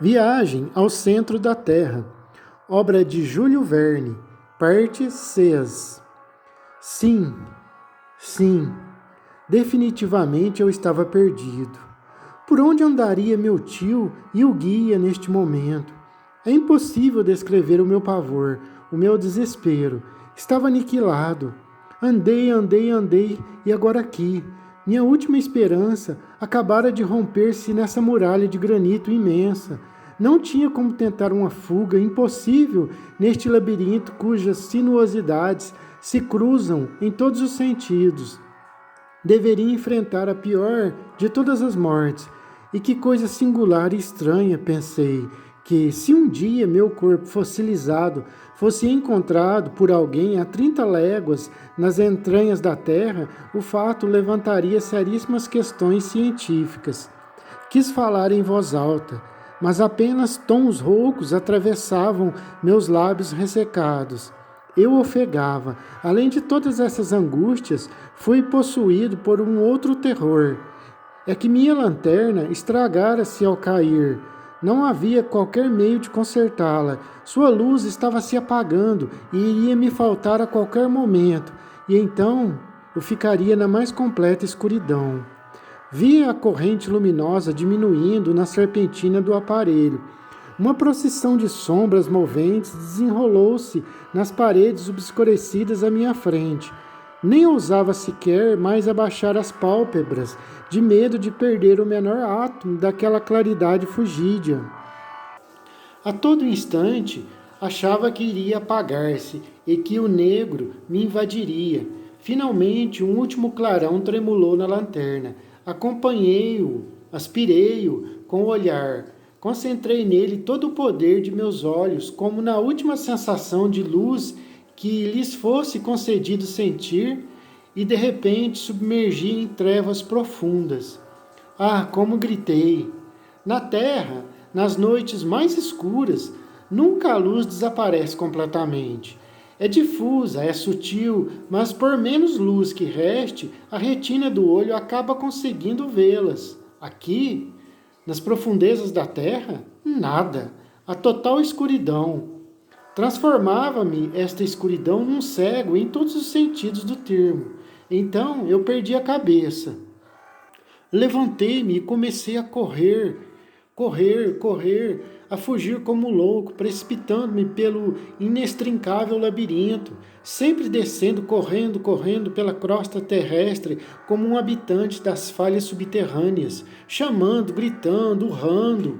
Viagem ao Centro da Terra, obra de Júlio Verne, parte 6. Sim, sim, definitivamente eu estava perdido. Por onde andaria meu tio e o guia neste momento? É impossível descrever o meu pavor, o meu desespero. Estava aniquilado. Andei, e agora aqui. Minha última esperança acabara de romper-se nessa muralha de granito imensa. Não tinha como tentar uma fuga, impossível neste labirinto cujas sinuosidades se cruzam em todos os sentidos. Deveria enfrentar a pior de todas as mortes. E que coisa singular e estranha, pensei, que se um dia meu corpo fossilizado fosse encontrado por alguém a 30 léguas nas entranhas da Terra, o fato levantaria seríssimas questões científicas. Quis falar em voz alta, mas apenas tons roucos atravessavam meus lábios ressecados. Eu ofegava. Além de todas essas angústias, fui possuído por um outro terror. É que minha lanterna estragara-se ao cair. Não havia qualquer meio de consertá-la. Sua luz estava se apagando e iria me faltar a qualquer momento. E então eu ficaria na mais completa escuridão. Via a corrente luminosa diminuindo na serpentina do aparelho. Uma procissão de sombras moventes desenrolou-se nas paredes obscurecidas à minha frente. Nem ousava sequer mais abaixar as pálpebras, de medo de perder o menor átomo daquela claridade fugídia. A todo instante, achava que iria apagar-se e que o negro me invadiria. Finalmente, um último clarão tremulou na lanterna. Acompanhei-o, aspirei-o com o olhar. Concentrei nele todo o poder de meus olhos, como na última sensação de luz que lhes fosse concedido sentir, e de repente submergi em trevas profundas. Ah, como gritei! Na terra, nas noites mais escuras, nunca a luz desaparece completamente. É difusa, é sutil, mas por menos luz que reste, a retina do olho acaba conseguindo vê-las. Aqui, nas profundezas da terra, nada. A total escuridão. Transformava-me esta escuridão num cego em todos os sentidos do termo. Então eu perdi a cabeça. Levantei-me e comecei a correr, a fugir como louco, precipitando-me pelo inextricável labirinto, sempre descendo, correndo pela crosta terrestre como um habitante das falhas subterrâneas, chamando, gritando, urrando.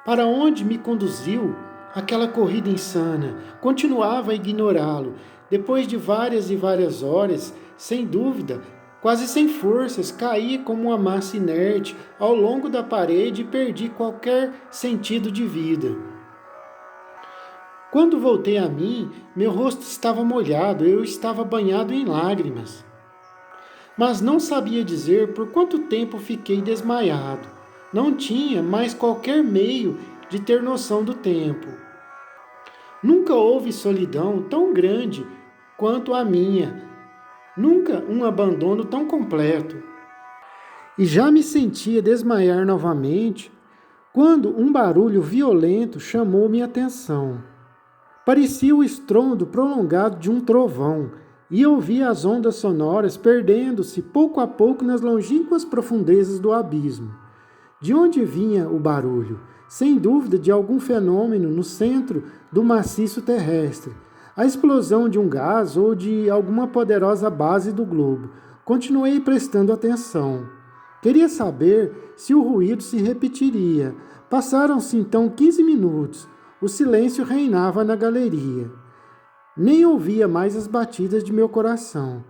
Para onde me conduziu aquela corrida insana? Continuava a ignorá-lo. Depois de várias e várias horas, sem dúvida, quase sem forças, caí como uma massa inerte ao longo da parede e perdi qualquer sentido de vida. Quando voltei a mim, meu rosto estava molhado, eu estava banhado em lágrimas. Mas não sabia dizer por quanto tempo fiquei desmaiado. Não tinha mais qualquer meio de ter noção do tempo. Nunca houve solidão tão grande quanto a minha. Nunca um abandono tão completo. E já me sentia desmaiar novamente quando um barulho violento chamou minha atenção. Parecia o estrondo prolongado de um trovão, e eu via as ondas sonoras perdendo-se pouco a pouco nas longínquas profundezas do abismo. De onde vinha o barulho? Sem dúvida de algum fenômeno no centro do maciço terrestre. A explosão de um gás ou de alguma poderosa base do globo. Continuei prestando atenção. Queria saber se o ruído se repetiria. Passaram-se então 15 minutos. O silêncio reinava na galeria. Nem ouvia mais as batidas de meu coração.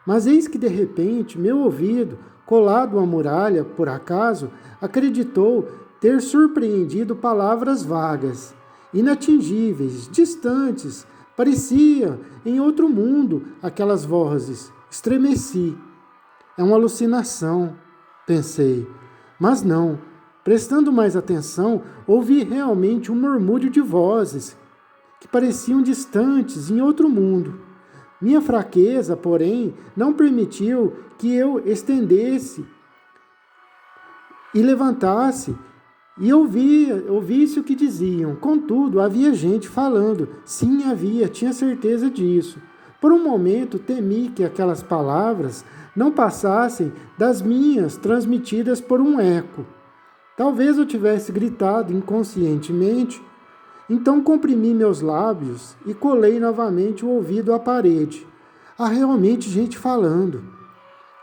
Mas eis que de repente meu ouvido, colado à muralha, por acaso, acreditou ter surpreendido palavras vagas, inatingíveis, distantes. Parecia em outro mundo aquelas vozes. Estremeci. É uma alucinação, pensei. Mas não. Prestando mais atenção, ouvi realmente um murmúrio de vozes que pareciam distantes em outro mundo. Minha fraqueza, porém, não permitiu que eu estendesse e levantasse E ouvi-se o que diziam. Contudo, havia gente falando. Sim, havia, tinha certeza disso. Por um momento, temi que aquelas palavras não passassem das minhas, transmitidas por um eco. Talvez eu tivesse gritado inconscientemente. Então comprimi meus lábios e colei novamente o ouvido à parede. Há realmente gente falando.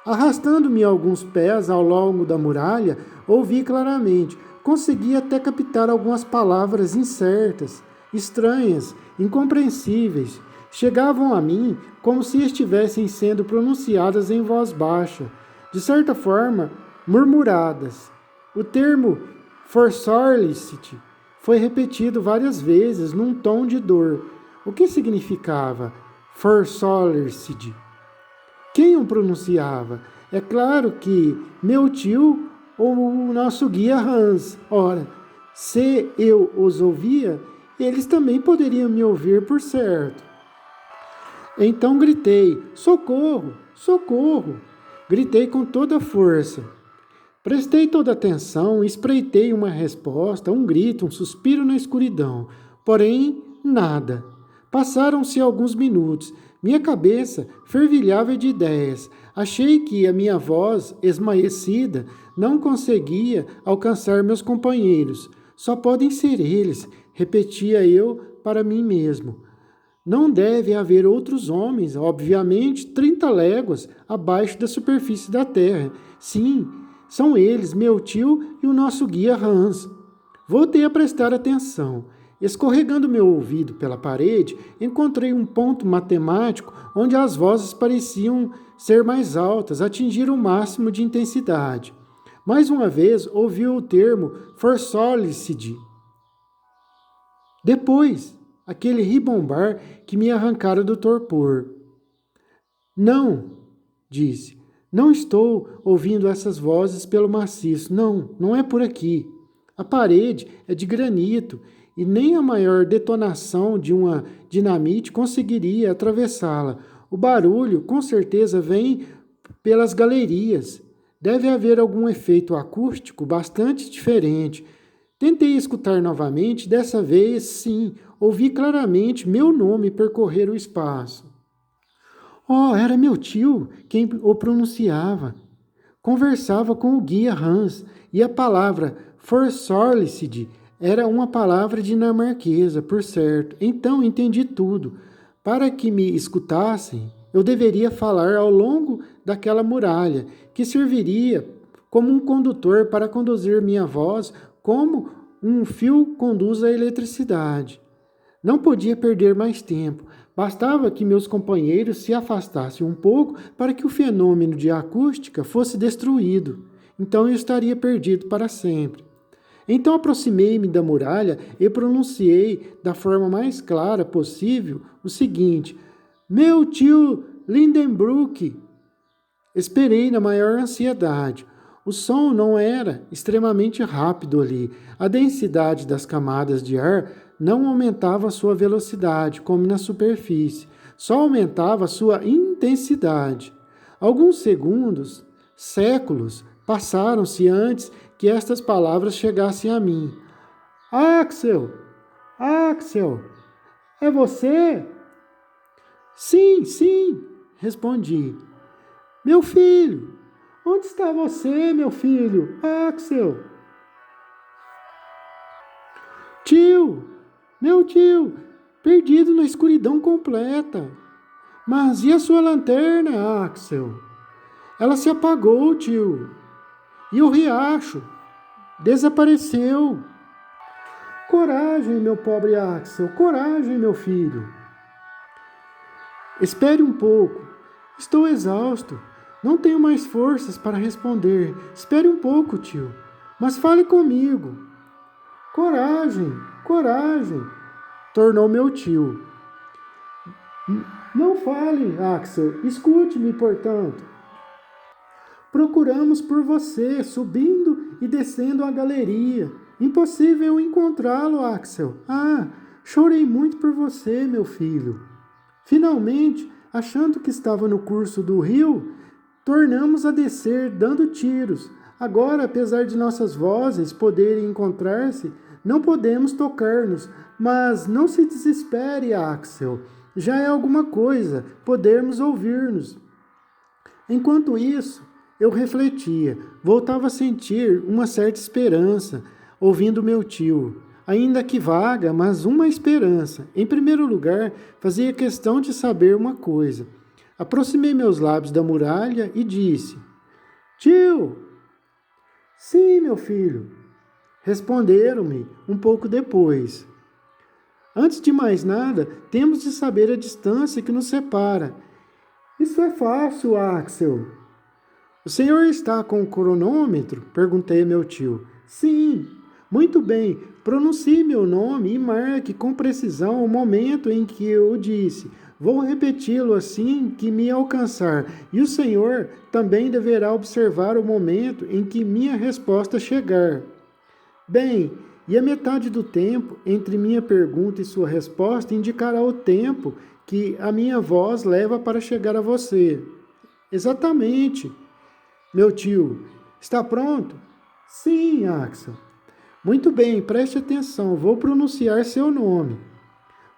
Arrastando-me alguns pés ao longo da muralha, ouvi claramente. Consegui até captar algumas palavras incertas, estranhas, incompreensíveis. Chegavam a mim como se estivessem sendo pronunciadas em voz baixa, de certa forma, murmuradas. O termo forsorlicity foi repetido várias vezes num tom de dor. O que significava forsorlicity? Quem o pronunciava? É claro que meu tio ou o nosso guia Hans. Ora, se eu os ouvia, eles também poderiam me ouvir por certo. Então gritei: socorro, socorro! Gritei com toda a força. Prestei toda atenção, espreitei uma resposta, um grito, um suspiro na escuridão. Porém, nada. Passaram-se alguns minutos. Minha cabeça fervilhava de ideias. Achei que a minha voz, esmaecida, não conseguia alcançar meus companheiros. Só podem ser eles, repetia eu para mim mesmo. Não deve haver outros homens, obviamente, 30 léguas abaixo da superfície da terra. Sim, são eles, meu tio e o nosso guia Hans. Voltei a prestar atenção. Escorregando meu ouvido pela parede, encontrei um ponto matemático onde as vozes pareciam ser mais altas, atingir o máximo de intensidade. Mais uma vez, ouvi o termo forsolicity. Depois, aquele ribombar que me arrancara do torpor. Não, disse, não estou ouvindo essas vozes pelo maciço. Não, não é por aqui. A parede é de granito e nem a maior detonação de uma dinamite conseguiria atravessá-la. O barulho, com certeza, vem pelas galerias. Deve haver algum efeito acústico bastante diferente. Tentei escutar novamente, dessa vez, sim, ouvi claramente meu nome percorrer o espaço. Oh, era meu tio quem o pronunciava. Conversava com o guia Hans e a palavra forsorlicid era uma palavra dinamarquesa, por certo. Então entendi tudo. Para que me escutassem, eu deveria falar ao longo daquela muralha, que serviria como um condutor para conduzir minha voz, como um fio conduz a eletricidade. Não podia perder mais tempo. Bastava que meus companheiros se afastassem um pouco para que o fenômeno de acústica fosse destruído. Então eu estaria perdido para sempre. Então aproximei-me da muralha e pronunciei da forma mais clara possível o seguinte: meu tio Lindenbrook. Esperei na maior ansiedade. O som não era extremamente rápido ali. A densidade das camadas de ar não aumentava sua velocidade, como na superfície, só aumentava sua intensidade. Alguns segundos, séculos, passaram-se antes que estas palavras chegassem a mim. Axel! Axel! É você? Sim, sim, respondi. Meu filho! Onde está você, meu filho? Axel! Tio! Meu tio! Perdido na escuridão completa. Mas e a sua lanterna, Axel? Ela se apagou, tio. E o riacho? Desapareceu. Coragem, meu pobre Axel. Coragem, meu filho. Espere um pouco. Estou exausto. Não tenho mais forças para responder. Espere um pouco, tio. Mas fale comigo. Coragem, coragem, tornou meu tio. Não fale, Axel. Escute-me, portanto. Procuramos por você, subindo e descendo a galeria. Impossível encontrá-lo, Axel. Ah, chorei muito por você, meu filho. Finalmente, achando que estava no curso do rio, tornamos a descer, dando tiros. Agora, apesar de nossas vozes poderem encontrar-se, não podemos tocar-nos, mas não se desespere, Axel. Já é alguma coisa podermos ouvir-nos. Enquanto isso, eu refletia, voltava a sentir uma certa esperança, ouvindo meu tio. Ainda que vaga, mas uma esperança. Em primeiro lugar, fazia questão de saber uma coisa. Aproximei meus lábios da muralha e disse: Tio! Sim, meu filho. Responderam-me um pouco depois. Antes de mais nada, temos de saber a distância que nos separa. Isso é fácil, Axel. O senhor está com o cronômetro? Perguntei a meu tio. Sim. Muito bem. Pronuncie meu nome e marque com precisão o momento em que eu o disse. Vou repeti-lo assim que me alcançar. E o senhor também deverá observar o momento em que minha resposta chegar. Bem, e a metade do tempo entre minha pergunta e sua resposta indicará o tempo que a minha voz leva para chegar a você. Exatamente. Meu tio, está pronto? Sim, Axel. Muito bem, preste atenção, vou pronunciar seu nome.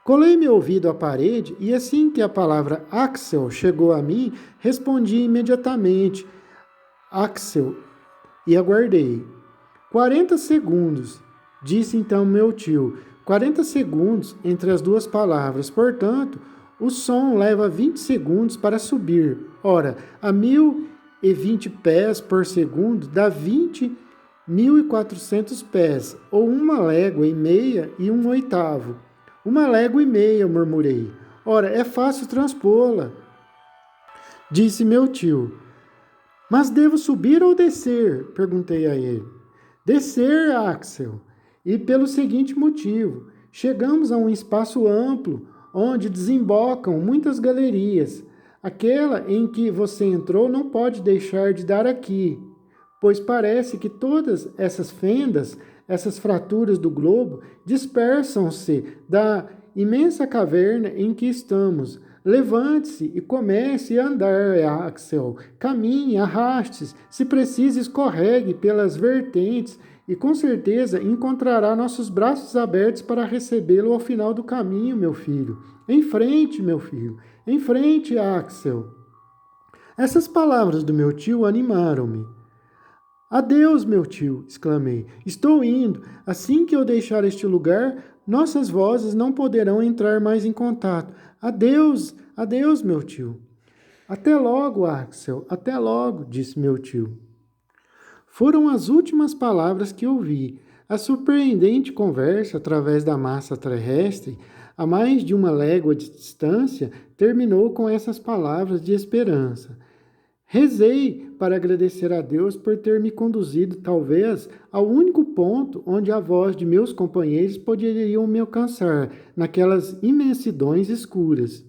Colei meu ouvido à parede e assim que a palavra Axel chegou a mim, respondi imediatamente, Axel, e aguardei. 40 segundos, disse então meu tio. 40 segundos entre as duas palavras, portanto, o som leva 20 segundos para subir. Ora, a 1020 pés por segundo dá 20.400 pés, ou 1,5 légua e 1/8. 1,5 légua, murmurei. Ora, é fácil transpô-la, disse meu tio. Mas devo subir ou descer? Perguntei a ele. Descer, Axel, e pelo seguinte motivo. Chegamos a um espaço amplo, onde desembocam muitas galerias. Aquela em que você entrou não pode deixar de dar aqui, pois parece que todas essas fendas, essas fraturas do globo, dispersam-se da imensa caverna em que estamos. Levante-se e comece a andar, Axel. Caminhe, arraste-se. Se precisa, escorregue pelas vertentes e com certeza encontrará nossos braços abertos para recebê-lo ao final do caminho, meu filho. Em frente, meu filho. Em frente, Axel. Essas palavras do meu tio animaram-me. Adeus, meu tio, exclamei. Estou indo. Assim que eu deixar este lugar, nossas vozes não poderão entrar mais em contato. Adeus, adeus, meu tio. Até logo, Axel, até logo, disse meu tio. Foram as últimas palavras que ouvi. A surpreendente conversa através da massa terrestre, a mais de 1 légua de distância, terminou com essas palavras de esperança. Rezei para agradecer a Deus por ter me conduzido, talvez, ao único ponto onde a voz de meus companheiros poderiam me alcançar, naquelas imensidões escuras.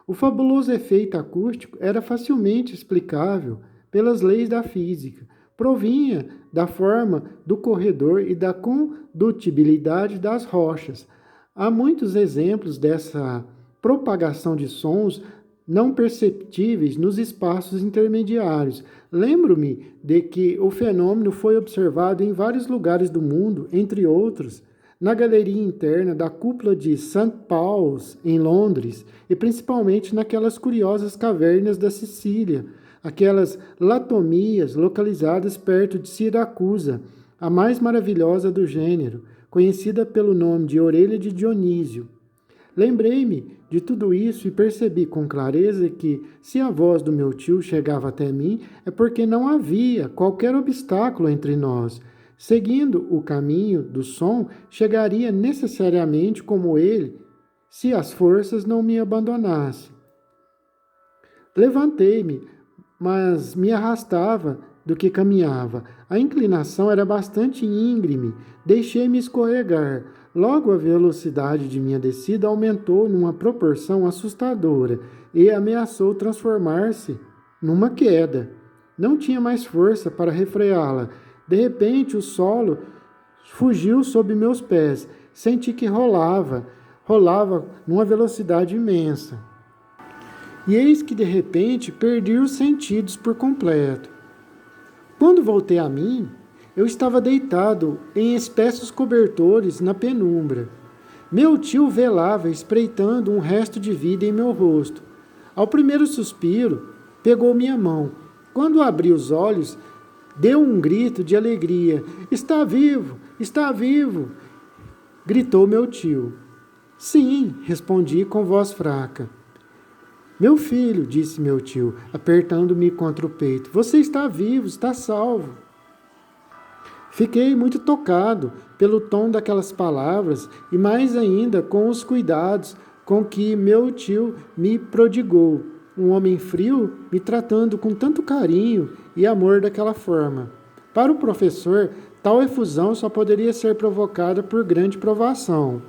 O fabuloso efeito acústico era facilmente explicável pelas leis da física. Provinha da forma do corredor e da condutibilidade das rochas. Há muitos exemplos dessa propagação de sons não perceptíveis nos espaços intermediários. Lembro-me de que o fenômeno foi observado em vários lugares do mundo, entre outros, na galeria interna da cúpula de St. Paul's, em Londres, e principalmente naquelas curiosas cavernas da Sicília, aquelas latomias localizadas perto de Siracusa, a mais maravilhosa do gênero, conhecida pelo nome de Orelha de Dionísio. Lembrei-me de tudo isso e percebi com clareza que, se a voz do meu tio chegava até mim, é porque não havia qualquer obstáculo entre nós. Seguindo o caminho do som, chegaria necessariamente como ele, se as forças não me abandonassem. Levantei-me, mas me arrastava do que caminhava. A inclinação era bastante íngreme. Deixei-me escorregar. Logo a velocidade de minha descida aumentou numa proporção assustadora e ameaçou transformar-se numa queda. Não tinha mais força para refreá-la. De repente o solo fugiu sob meus pés. Senti que rolava numa velocidade imensa. E eis que de repente perdi os sentidos por completo. Quando voltei a mim, eu estava deitado em espessos cobertores na penumbra. Meu tio velava espreitando um resto de vida em meu rosto. Ao primeiro suspiro, pegou minha mão. Quando abri os olhos, deu um grito de alegria. Está vivo! Está vivo! Gritou meu tio. Sim, respondi com voz fraca. Meu filho, disse meu tio, apertando-me contra o peito, você está vivo, está salvo. Fiquei muito tocado pelo tom daquelas palavras e mais ainda com os cuidados com que meu tio me prodigou, um homem frio me tratando com tanto carinho e amor daquela forma. Para o professor, tal efusão só poderia ser provocada por grande provação.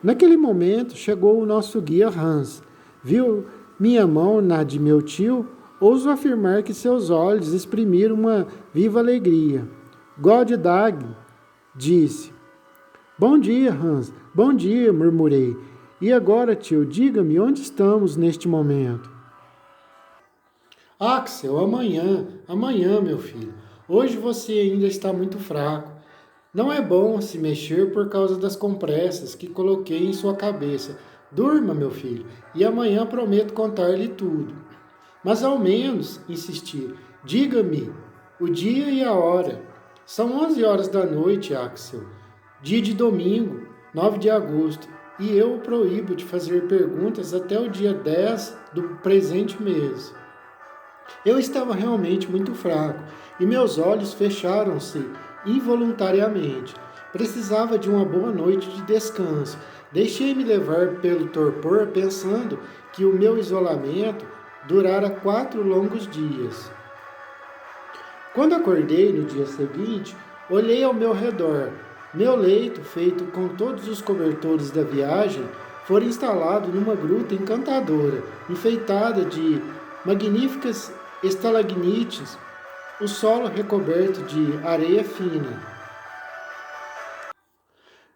Naquele momento, chegou o nosso guia Hans. Viu minha mão na de meu tio, ouso afirmar que seus olhos exprimiram uma viva alegria. God Dag, disse. Bom dia, Hans. Bom dia, murmurei. E agora, tio, diga-me onde estamos neste momento. Axel, amanhã, meu filho. Hoje você ainda está muito fraco. Não é bom se mexer por causa das compressas que coloquei em sua cabeça. Durma, meu filho, e amanhã prometo contar-lhe tudo. Mas ao menos, insisti, diga-me o dia e a hora. São 11 horas da noite, Axel. Dia de domingo, 9 de agosto, e eu o proíbo de fazer perguntas até o dia 10 do presente mês. Eu estava realmente muito fraco, e meus olhos fecharam-se involuntariamente. Precisava de uma boa noite de descanso. Deixei-me levar pelo torpor, pensando que o meu isolamento durara 4 longos dias. Quando acordei no dia seguinte, olhei ao meu redor. Meu leito, feito com todos os cobertores da viagem, fora instalado numa gruta encantadora, enfeitada de magníficas estalagmites, o solo recoberto de areia fina.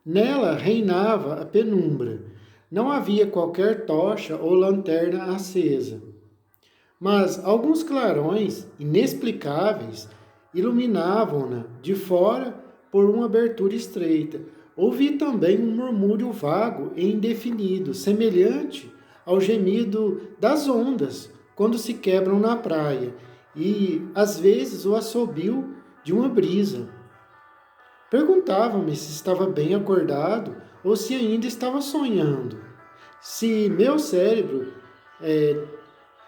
Nela reinava a penumbra. Não havia qualquer tocha ou lanterna acesa. Mas alguns clarões inexplicáveis iluminavam-na de fora por uma abertura estreita. Ouvi também um murmúrio vago e indefinido, semelhante ao gemido das ondas quando se quebram na praia, e às vezes o assobio de uma brisa. Perguntava-me se estava bem acordado ou se ainda estava sonhando. Se meu cérebro,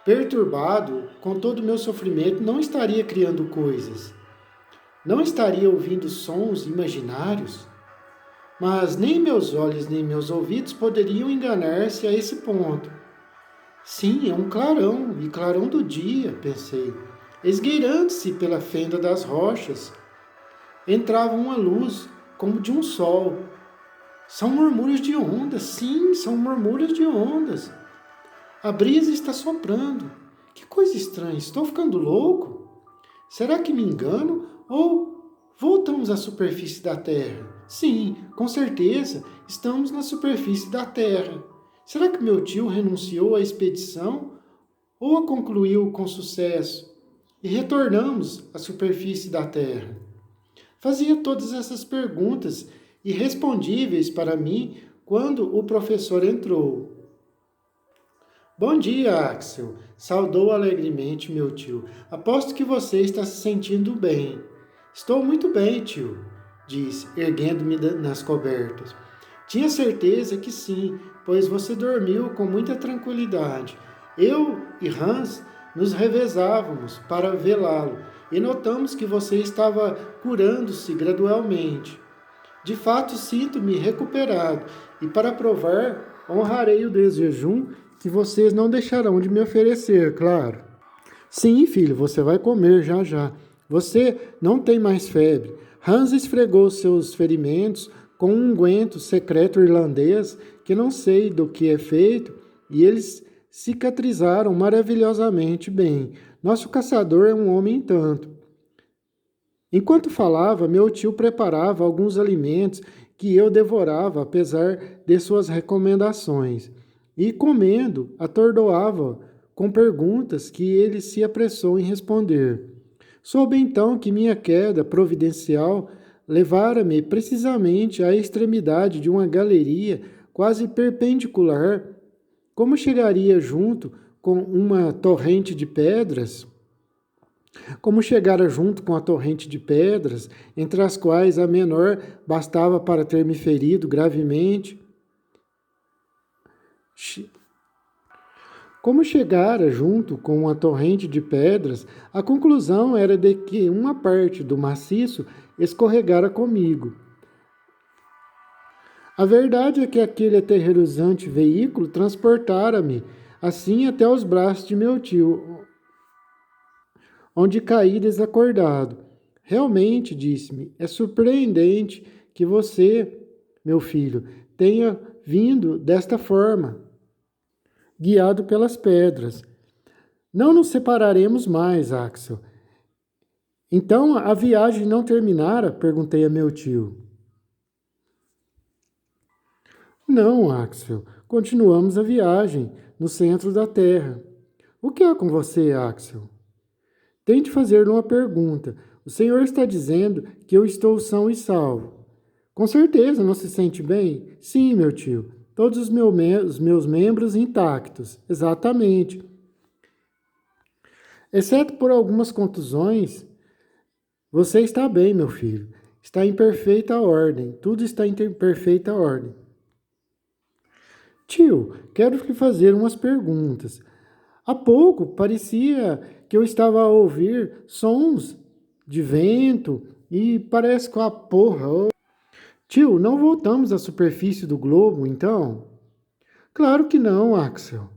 perturbado com todo o meu sofrimento, não estaria criando coisas. Não estaria ouvindo sons imaginários. Mas nem meus olhos nem meus ouvidos poderiam enganar-se a esse ponto. Sim, é um clarão, e clarão do dia, pensei. Esgueirando-se pela fenda das rochas, entrava uma luz como de um sol. São murmúrios de ondas, sim, são murmúrios de ondas. A brisa está soprando. Que coisa estranha, estou ficando louco? Será que me engano ou voltamos à superfície da Terra? Sim, com certeza, estamos na superfície da Terra. Será que meu tio renunciou à expedição ou a concluiu com sucesso? E retornamos à superfície da Terra. Fazia todas essas perguntas irrespondíveis para mim quando o professor entrou. Bom dia, Axel, saudou alegremente meu tio. Aposto que você está se sentindo bem. Estou muito bem, tio, disse, erguendo-me nas cobertas. Tinha certeza que sim, pois você dormiu com muita tranquilidade. Eu e Hans nos revezávamos para velá-lo e notamos que você estava curando-se gradualmente. De fato, sinto-me recuperado e, para provar, honrarei o desjejum que vocês não deixarão de me oferecer, claro. Sim, filho, você vai comer já já. Você não tem mais febre. Hans esfregou seus ferimentos com um unguento secreto irlandês que não sei do que é feito e eles cicatrizaram maravilhosamente bem. Nosso caçador é um homem tanto. Enquanto falava, meu tio preparava alguns alimentos que eu devorava, apesar de suas recomendações. E, comendo, atordoava com perguntas que ele se apressou em responder. Soube então que minha queda providencial levara-me precisamente à extremidade de uma galeria quase perpendicular. Como chegaria junto com uma torrente de pedras? Como chegara junto com a torrente de pedras, entre as quais a menor bastava para ter me ferido gravemente? Como chegara junto com uma torrente de pedras, a conclusão era de que uma parte do maciço escorregara comigo. A verdade é que aquele aterrorizante veículo transportara-me assim até os braços de meu tio, onde caí desacordado. Realmente, disse-me, é surpreendente que você, meu filho, tenha vindo desta forma, guiado pelas pedras. Não nos separaremos mais, Axel. Então a viagem não terminara? Perguntei a meu tio. Não, Axel. Continuamos a viagem no centro da Terra. O que há com você, Axel? Tente fazer-lhe uma pergunta. O senhor está dizendo que eu estou são e salvo. Com certeza não se sente bem? Sim, meu tio. Todos os meus membros intactos. Exatamente. Exceto por algumas contusões, você está bem, meu filho. Está em perfeita ordem. Tudo está em perfeita ordem. Tio, quero lhe fazer umas perguntas. Há pouco parecia que eu estava a ouvir sons de vento e parece que a porra. Tio, não voltamos à superfície do globo, então? Claro que não, Axel.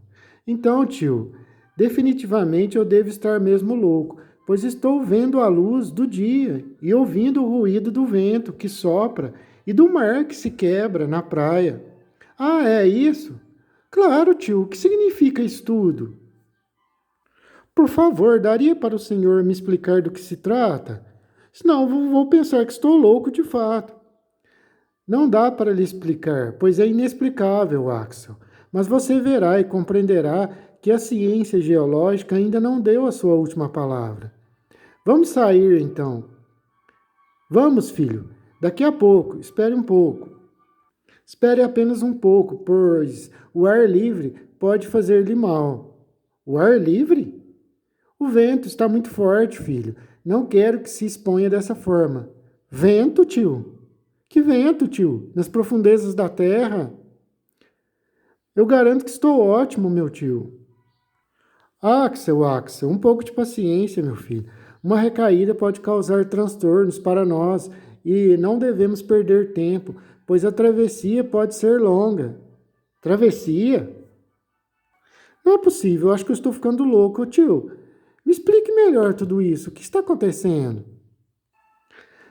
Então, tio, definitivamente eu devo estar mesmo louco, pois estou vendo a luz do dia e ouvindo o ruído do vento que sopra e do mar que se quebra na praia. Ah, é isso? Claro, tio, o que significa isso tudo? Por favor, daria para o senhor me explicar do que se trata? Senão vou pensar que estou louco de fato. Não dá para lhe explicar, pois é inexplicável, Axel. Mas você verá e compreenderá que a ciência geológica ainda não deu a sua última palavra. Vamos sair, então. Vamos, filho. Daqui a pouco. Espere um pouco. Espere apenas um pouco, pois o ar livre pode fazer-lhe mal. O ar livre? O vento está muito forte, filho. Não quero que se exponha dessa forma. Vento, tio? Que vento, tio? Nas profundezas da terra? Eu garanto que estou ótimo, meu tio. Axel, um pouco de paciência, meu filho. Uma recaída pode causar transtornos para nós e não devemos perder tempo, pois a travessia pode ser longa. Travessia? Não é possível, acho que eu estou ficando louco, tio. Me explique melhor tudo isso. O que está acontecendo?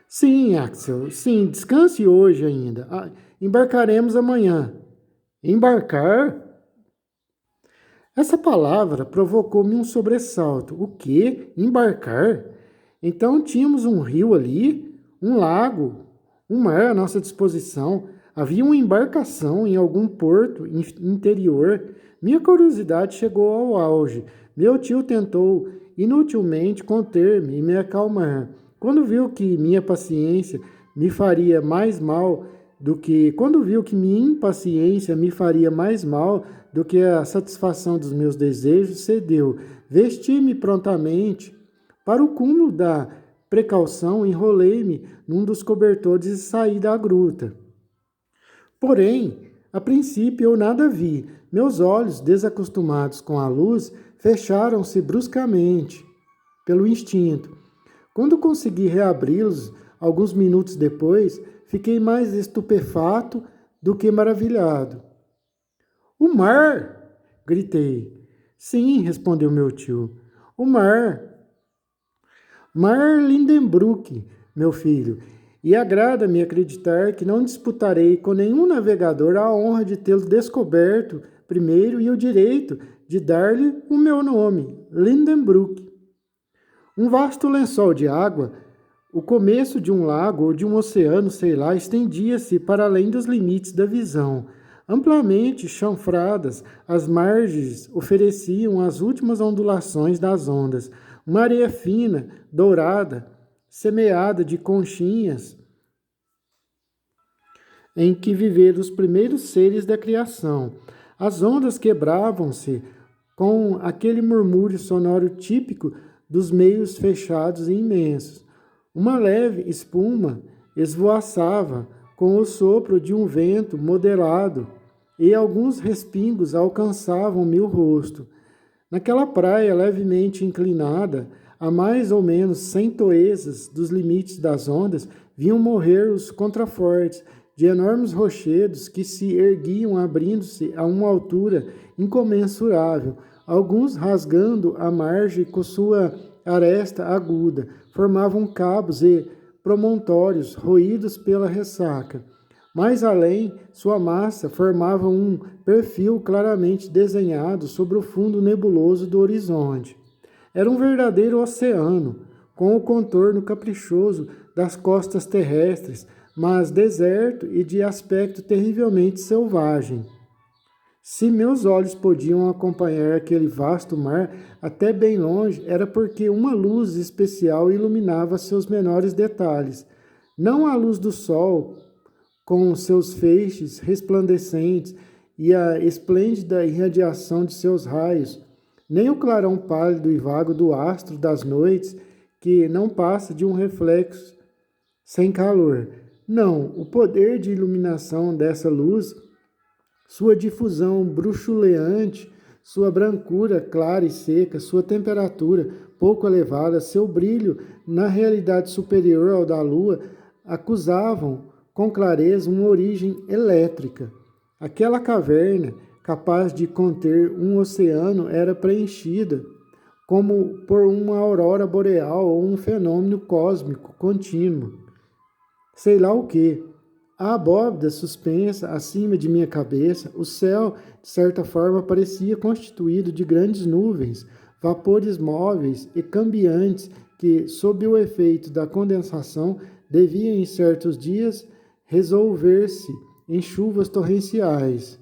Sim, Axel, sim, descanse hoje ainda. Embarcaremos amanhã. Embarcar? Essa palavra provocou-me um sobressalto. O quê? Embarcar? Então tínhamos um rio ali, um lago, um mar à nossa disposição. Havia uma embarcação em algum porto interior. Minha curiosidade chegou ao auge. Meu tio tentou inutilmente conter-me e me acalmar. Quando viu que minha paciência me faria mais mal quando viu que minha impaciência me faria mais mal do que a satisfação dos meus desejos, cedeu. Vesti-me prontamente. Para o cúmulo da precaução, enrolei-me num dos cobertores e saí da gruta. Porém, a princípio eu nada vi. Meus olhos, desacostumados com a luz, fecharam-se bruscamente, pelo instinto. Quando consegui reabri-los, alguns minutos depois, fiquei mais estupefato do que maravilhado. O mar! Gritei. Sim, respondeu meu tio. O mar. Mar Lindenbrook, meu filho, e agrada-me acreditar que não disputarei com nenhum navegador a honra de tê-lo descoberto primeiro e o direito de dar-lhe o meu nome, Lindenbrook. Um vasto lençol de água, o começo de um lago ou de um oceano, sei lá, estendia-se para além dos limites da visão. Amplamente chanfradas, as margens ofereciam as últimas ondulações das ondas. uma areia fina, dourada, semeada de conchinhas, em que viveram os primeiros seres da criação. As ondas quebravam-se com aquele murmúrio sonoro típico dos meios fechados e imensos. Uma leve espuma esvoaçava com o sopro de um vento moderado, e alguns respingos alcançavam meu rosto. Naquela praia levemente inclinada, a mais ou menos 100 toesas dos limites das ondas, vinham morrer os contrafortes de enormes rochedos que se erguiam abrindo-se a uma altura incomensurável, alguns rasgando a margem com sua aresta aguda, formavam cabos e promontórios roídos pela ressaca. Mais além, sua massa formava um perfil claramente desenhado sobre o fundo nebuloso do horizonte. Era um verdadeiro oceano, com o contorno caprichoso das costas terrestres, mas deserto e de aspecto terrivelmente selvagem. Se meus olhos podiam acompanhar aquele vasto mar até bem longe, era porque uma luz especial iluminava seus menores detalhes. Não a luz do sol, com seus feixes resplandecentes e a esplêndida irradiação de seus raios, nem o clarão pálido e vago do astro das noites, que não passa de um reflexo sem calor. Não, o poder de iluminação dessa luz, sua difusão bruxuleante, sua brancura clara e seca, sua temperatura pouco elevada, seu brilho na realidade superior ao da lua, acusavam com clareza uma origem elétrica. Aquela caverna, capaz de conter um oceano, era preenchida como por uma aurora boreal ou um fenômeno cósmico contínuo. Sei lá o que. A abóbada suspensa acima de minha cabeça, o céu, de certa forma, parecia constituído de grandes nuvens, vapores móveis e cambiantes que, sob o efeito da condensação, deviam em certos dias resolver-se em chuvas torrenciais.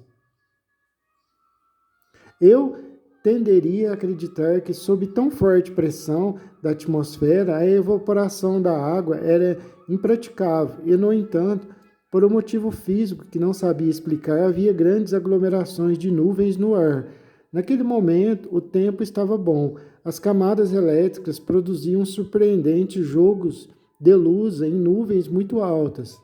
Eu tenderia a acreditar que, sob tão forte pressão da atmosfera, a evaporação da água era impraticável e, no entanto, por um motivo físico que não sabia explicar, havia grandes aglomerações de nuvens no ar. Naquele momento, o tempo estava bom. As camadas elétricas produziam surpreendentes jogos de luz em nuvens muito altas.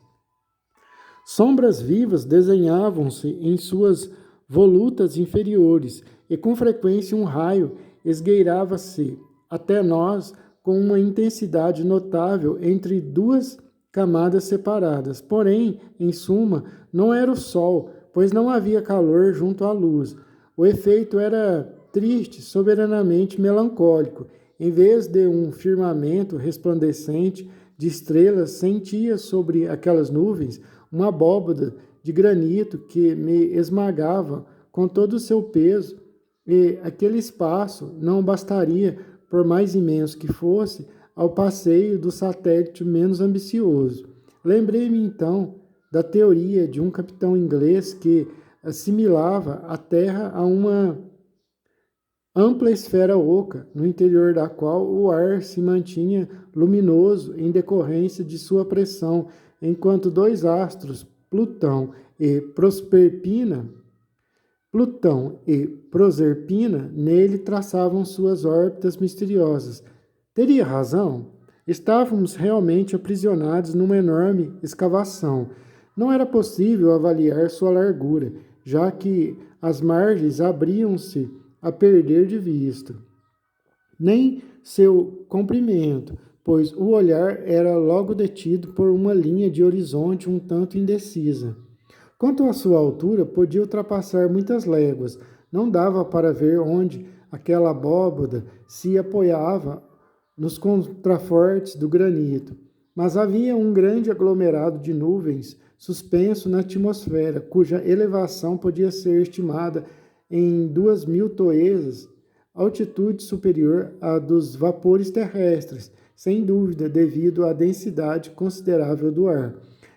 Sombras vivas desenhavam-se em suas volutas inferiores, e com frequência um raio esgueirava-se até nós com uma intensidade notável entre duas camadas separadas. Porém, em suma, não era o sol, pois não havia calor junto à luz. O efeito era triste, soberanamente melancólico. Em vez de um firmamento resplandecente de estrelas, sentia sobre aquelas nuvens uma abóbada de granito que me esmagava com todo o seu peso, e aquele espaço não bastaria, por mais imenso que fosse, ao passeio do satélite menos ambicioso. Lembrei-me então da teoria de um capitão inglês que assimilava a Terra a uma ampla esfera oca, no interior da qual o ar se mantinha luminoso em decorrência de sua pressão, enquanto dois astros, Plutão e Proserpina, nele traçavam suas órbitas misteriosas. Teria razão? Estávamos realmente aprisionados numa enorme escavação. Não era possível avaliar sua largura, já que as margens abriam-se a perder de vista, nem seu comprimento, pois o olhar era logo detido por uma linha de horizonte um tanto indecisa. Quanto à sua altura, podia ultrapassar muitas léguas. Não dava para ver onde aquela abóbada se apoiava nos contrafortes do granito, mas havia um grande aglomerado de nuvens suspenso na atmosfera, cuja elevação podia ser estimada em 2.000 toesas, altitude superior à dos vapores terrestres, sem dúvida devido à densidade considerável do ar.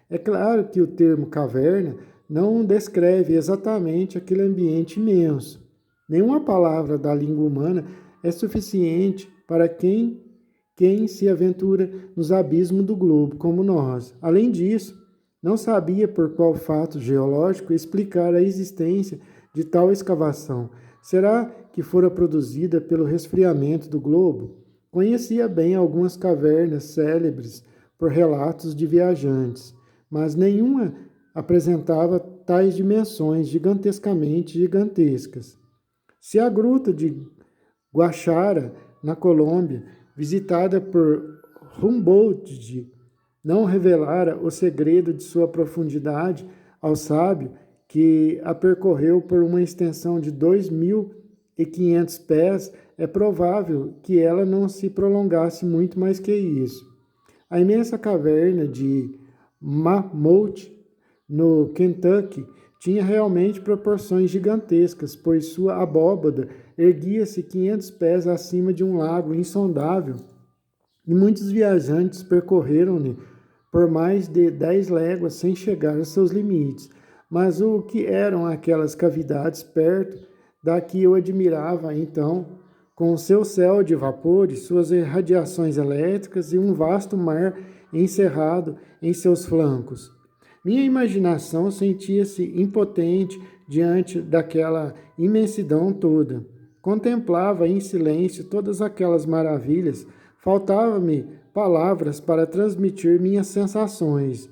É claro que o termo caverna não descreve exatamente aquele ambiente imenso. Nenhuma palavra da língua humana é suficiente para quem se aventura nos abismos do globo, como nós. Além disso, não sabia por qual fato geológico explicar a existência de tal escavação. Será que fora produzida pelo resfriamento do globo? Conhecia bem algumas cavernas célebres por relatos de viajantes, mas nenhuma apresentava tais dimensões gigantescamente gigantescas. Se a gruta de Guachara, na Colômbia, visitada por Humboldt, não revelara o segredo de sua profundidade ao sábio que a percorreu por uma extensão de 2.500 pés, é provável que ela não se prolongasse muito mais que isso. A imensa caverna de Mammoth, no Kentucky, tinha realmente proporções gigantescas, pois sua abóbada erguia-se 500 pés acima de um lago insondável, e muitos viajantes percorreram-ne por mais de 10 léguas sem chegar aos seus limites. Mas o que eram aquelas cavidades perto da que eu admirava então, com o seu céu de vapores, suas irradiações elétricas e um vasto mar encerrado em seus flancos? Minha imaginação sentia-se impotente diante daquela imensidão toda. Contemplava em silêncio todas aquelas maravilhas. Faltava-me palavras para transmitir minhas sensações.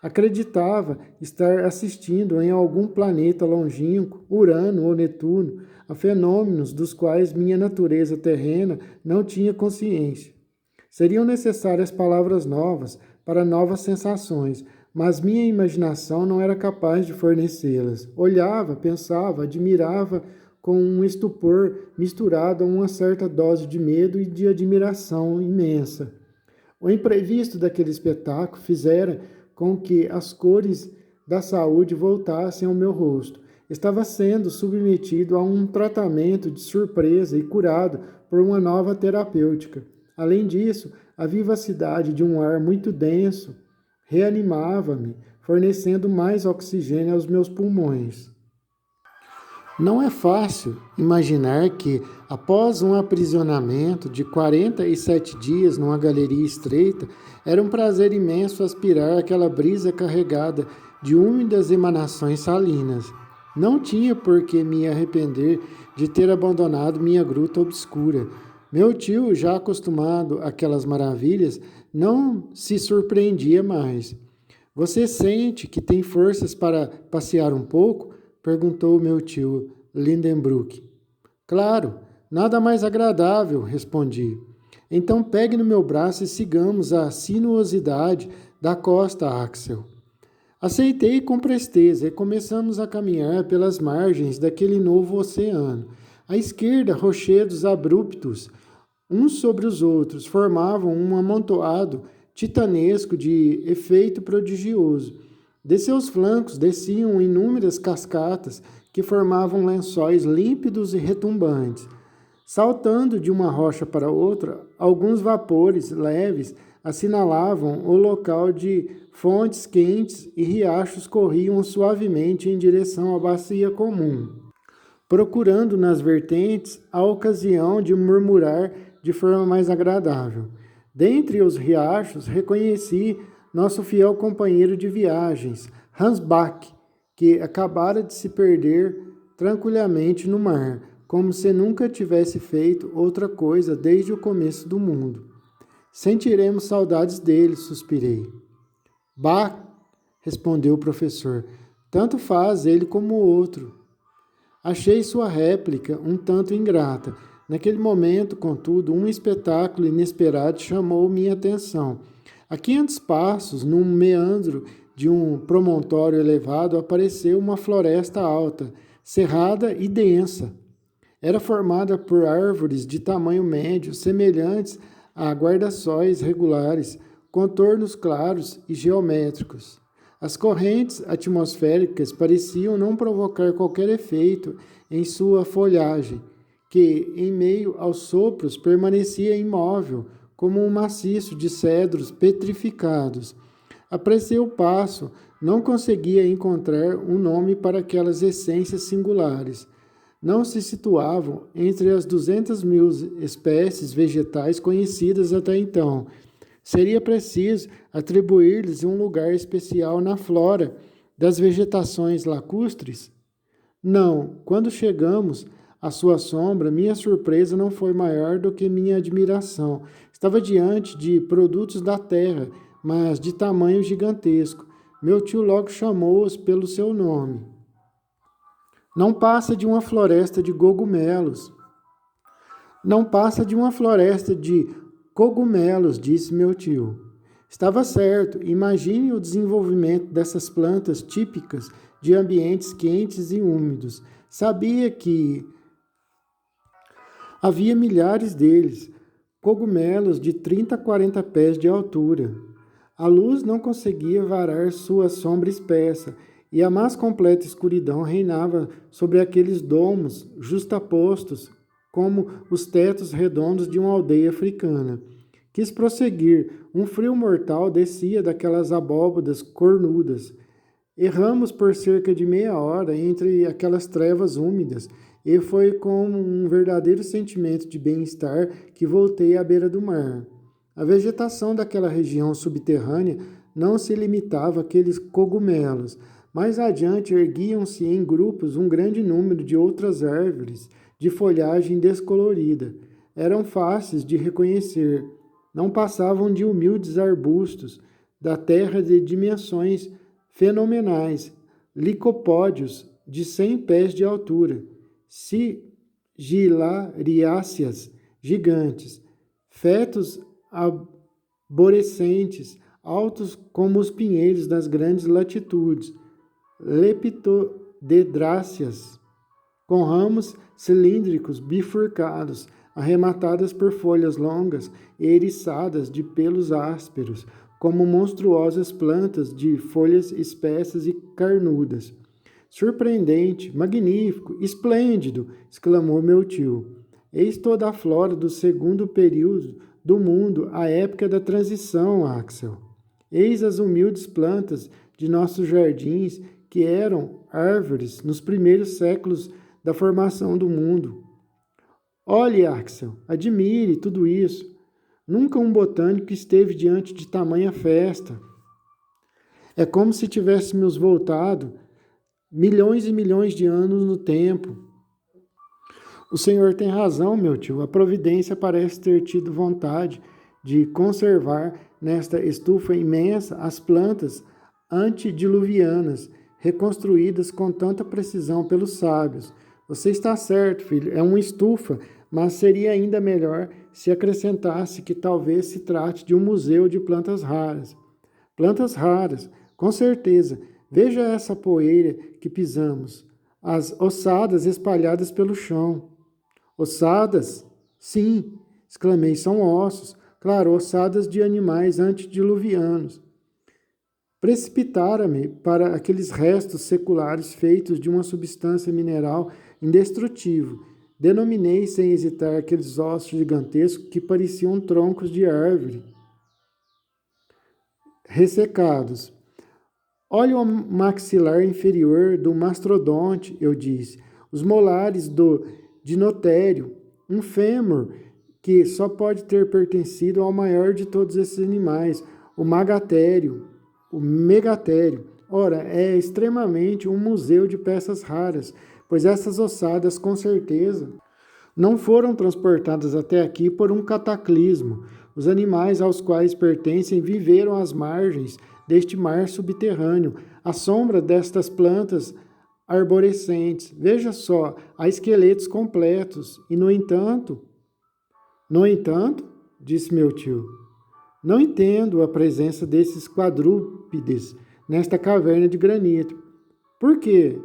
Acreditava estar assistindo em algum planeta longínquo, Urano ou Netuno, a fenômenos dos quais minha natureza terrena não tinha consciência. Seriam necessárias palavras novas para novas sensações, mas minha imaginação não era capaz de fornecê-las. Olhava, pensava, admirava com um estupor misturado a uma certa dose de medo e de admiração imensa. O imprevisto daquele espetáculo fizera com que as cores da saúde voltassem ao meu rosto. Estava sendo submetido a um tratamento de surpresa e curado por uma nova terapêutica. Além disso, a vivacidade de um ar muito denso reanimava-me, fornecendo mais oxigênio aos meus pulmões. Não é fácil imaginar que, após um aprisionamento de 47 dias numa galeria estreita, era um prazer imenso aspirar aquela brisa carregada de úmidas emanações salinas. Não tinha por que me arrepender de ter abandonado minha gruta obscura. Meu tio, já acostumado àquelas maravilhas, não se surpreendia mais. Você sente que tem forças para passear um pouco? Perguntou meu tio Lindenbrook. Claro, nada mais agradável, respondi. Então pegue no meu braço e sigamos a sinuosidade da costa, Axel. Aceitei com presteza e começamos a caminhar pelas margens daquele novo oceano. À esquerda, rochedos abruptos, uns sobre os outros, formavam um amontoado titanesco de efeito prodigioso. De seus flancos desciam inúmeras cascatas que formavam lençóis límpidos e retumbantes. Saltando de uma rocha para outra, alguns vapores leves assinalavam o local de fontes quentes e riachos corriam suavemente em direção à bacia comum, procurando nas vertentes a ocasião de murmurar de forma mais agradável. Dentre os riachos, reconheci nosso fiel companheiro de viagens, Hans Bach, que acabara de se perder tranquilamente no mar, como se nunca tivesse feito outra coisa desde o começo do mundo. Sentiremos saudades dele, suspirei. Bach, respondeu o professor, tanto faz ele como o outro. Achei sua réplica um tanto ingrata. Naquele momento, contudo, um espetáculo inesperado chamou minha atenção. A 500 passos, num meandro de um promontório elevado, apareceu uma floresta alta, cerrada e densa. Era formada por árvores de tamanho médio, semelhantes a guarda-sóis regulares, contornos claros e geométricos. As correntes atmosféricas pareciam não provocar qualquer efeito em sua folhagem, que, em meio aos sopros, permanecia imóvel, como um maciço de cedros petrificados. Apressei o passo, não conseguia encontrar um nome para aquelas essências singulares. não se situavam entre as 200.000 espécies vegetais conhecidas até então. Seria preciso atribuir-lhes um lugar especial na flora das vegetações lacustres? Não, quando chegamos à sua sombra, minha surpresa não foi maior do que minha admiração. Estava diante de produtos da terra, mas de tamanho gigantesco. Meu tio logo chamou-os pelo seu nome. Não passa de uma floresta de cogumelos. Não passa de uma floresta de cogumelos, disse meu tio. Estava certo. Imagine o desenvolvimento dessas plantas típicas de ambientes quentes e úmidos. Sabia que havia milhares deles, cogumelos de 30 a 40 pés de altura. A luz não conseguia varar sua sombra espessa, e a mais completa escuridão reinava sobre aqueles domos justapostos, como os tetos redondos de uma aldeia africana. Quis prosseguir. Um frio mortal descia daquelas abóbadas cornudas. Erramos por cerca de meia hora entre aquelas trevas úmidas, e foi com um verdadeiro sentimento de bem-estar que voltei à beira do mar. A vegetação daquela região subterrânea não se limitava àqueles cogumelos. Mais adiante erguiam-se em grupos um grande número de outras árvores de folhagem descolorida. Eram fáceis de reconhecer. Não passavam de humildes arbustos da terra de dimensões fenomenais, licopódios de 100 pés de altura, sigilariáceas gigantes, fetos arborescentes, altos como os pinheiros das grandes latitudes, leptodendráceas, com ramos cilíndricos bifurcados, arrematadas por folhas longas e eriçadas de pelos ásperos, como monstruosas plantas de folhas espessas e carnudas. Surpreendente, magnífico, esplêndido, exclamou meu tio. Eis toda a flora do segundo período do mundo, a época da transição, Axel. Eis as humildes plantas de nossos jardins, que eram árvores nos primeiros séculos da formação do mundo. Olhe, Axel, admire tudo isso. Nunca um botânico esteve diante de tamanha festa. É como se tivéssemos voltado milhões e milhões de anos no tempo. O senhor tem razão, meu tio. A providência parece ter tido vontade de conservar nesta estufa imensa as plantas antediluvianas, reconstruídas com tanta precisão pelos sábios. Você está certo, filho, é uma estufa, mas seria ainda melhor se acrescentasse que talvez se trate de um museu de plantas raras. Plantas raras, com certeza. Veja essa poeira que pisamos, as ossadas espalhadas pelo chão. Ossadas? Sim, exclamei, são ossos. Claro, ossadas de animais antediluvianos. Precipitara-me para aqueles restos seculares feitos de uma substância mineral indestrutível. Denominei sem hesitar aqueles ossos gigantescos que pareciam troncos de árvore ressecados. Olhe o maxilar inferior do mastodonte, eu disse, os molares do dinotério, um fêmur que só pode ter pertencido ao maior de todos esses animais, o megatério. Ora, é extremamente um museu de peças raras, pois essas ossadas, com certeza, não foram transportadas até aqui por um cataclismo. Os animais aos quais pertencem viveram às margens deste mar subterrâneo, à sombra destas plantas arborescentes. Veja só, há esqueletos completos, e no entanto, disse meu tio, não entendo a presença desses quadrúpedes nesta caverna de granito. Por quê?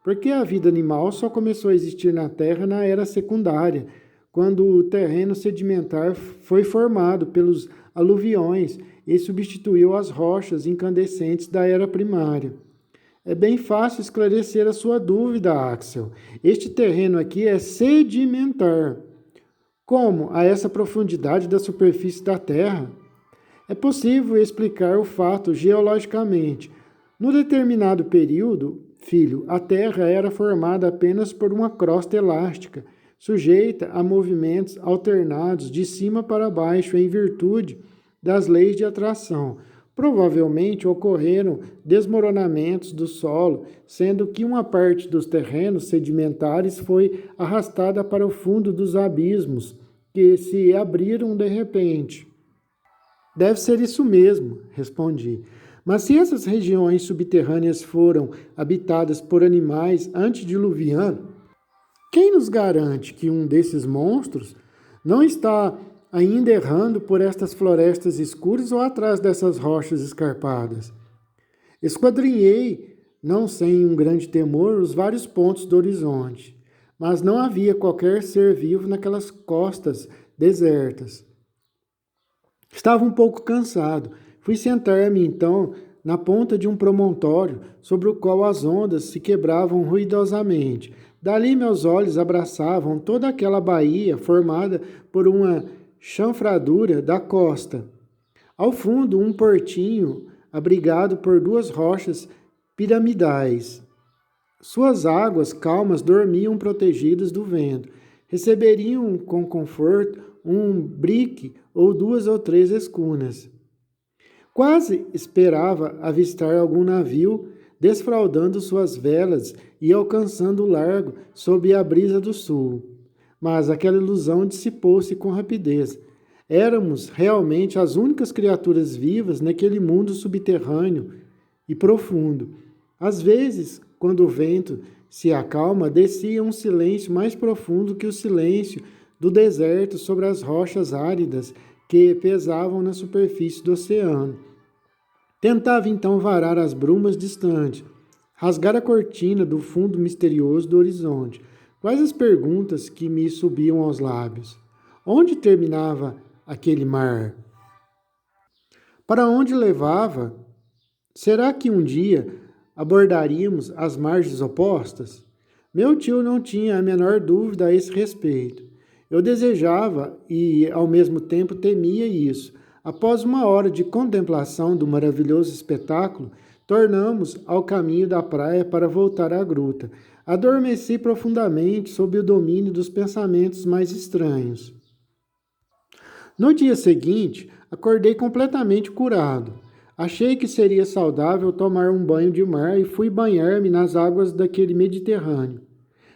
Porque a vida animal só começou a existir na Terra na era secundária, quando o terreno sedimentar foi formado pelos aluviões e substituiu as rochas incandescentes da era primária. É bem fácil esclarecer a sua dúvida, Axel. Este terreno aqui é sedimentar. Como? A essa profundidade da superfície da Terra? É possível explicar o fato geologicamente. No determinado período, filho, a Terra era formada apenas por uma crosta elástica, sujeita a movimentos alternados de cima para baixo em virtude das leis de atração. Provavelmente ocorreram desmoronamentos do solo, sendo que uma parte dos terrenos sedimentares foi arrastada para o fundo dos abismos, que se abriram de repente. Deve ser isso mesmo, respondi. Mas se essas regiões subterrâneas foram habitadas por animais antediluvianos, quem nos garante que um desses monstros não está ainda errando por estas florestas escuras ou atrás dessas rochas escarpadas? Esquadrinhei, não sem um grande temor, os vários pontos do horizonte, mas não havia qualquer ser vivo naquelas costas desertas. Estava um pouco cansado. Fui sentar-me, então, na ponta de um promontório, sobre o qual as ondas se quebravam ruidosamente. Dali meus olhos abraçavam toda aquela baía formada por uma chanfradura da costa. Ao fundo, um portinho abrigado por duas rochas piramidais. Suas águas calmas dormiam protegidas do vento. Receberiam com conforto um brick ou duas ou três escunas. Quase esperava avistar algum navio desfraldando suas velas e alcançando o largo sob a brisa do sul. Mas aquela ilusão dissipou-se com rapidez. Éramos realmente as únicas criaturas vivas naquele mundo subterrâneo e profundo. Às vezes, quando o vento se acalma, descia um silêncio mais profundo que o silêncio do deserto sobre as rochas áridas que pesavam na superfície do oceano. Tentava então varar as brumas distantes, rasgar a cortina do fundo misterioso do horizonte. Quais as perguntas que me subiam aos lábios? Onde terminava aquele mar? Para onde levava? Será que um dia abordaríamos as margens opostas? Meu tio não tinha a menor dúvida a esse respeito. Eu desejava e, ao mesmo tempo, temia isso. Após uma hora de contemplação do maravilhoso espetáculo, tornamos ao caminho da praia para voltar à gruta. Adormeci profundamente sob o domínio dos pensamentos mais estranhos. No dia seguinte, acordei completamente curado. Achei que seria saudável tomar um banho de mar e fui banhar-me nas águas daquele Mediterrâneo.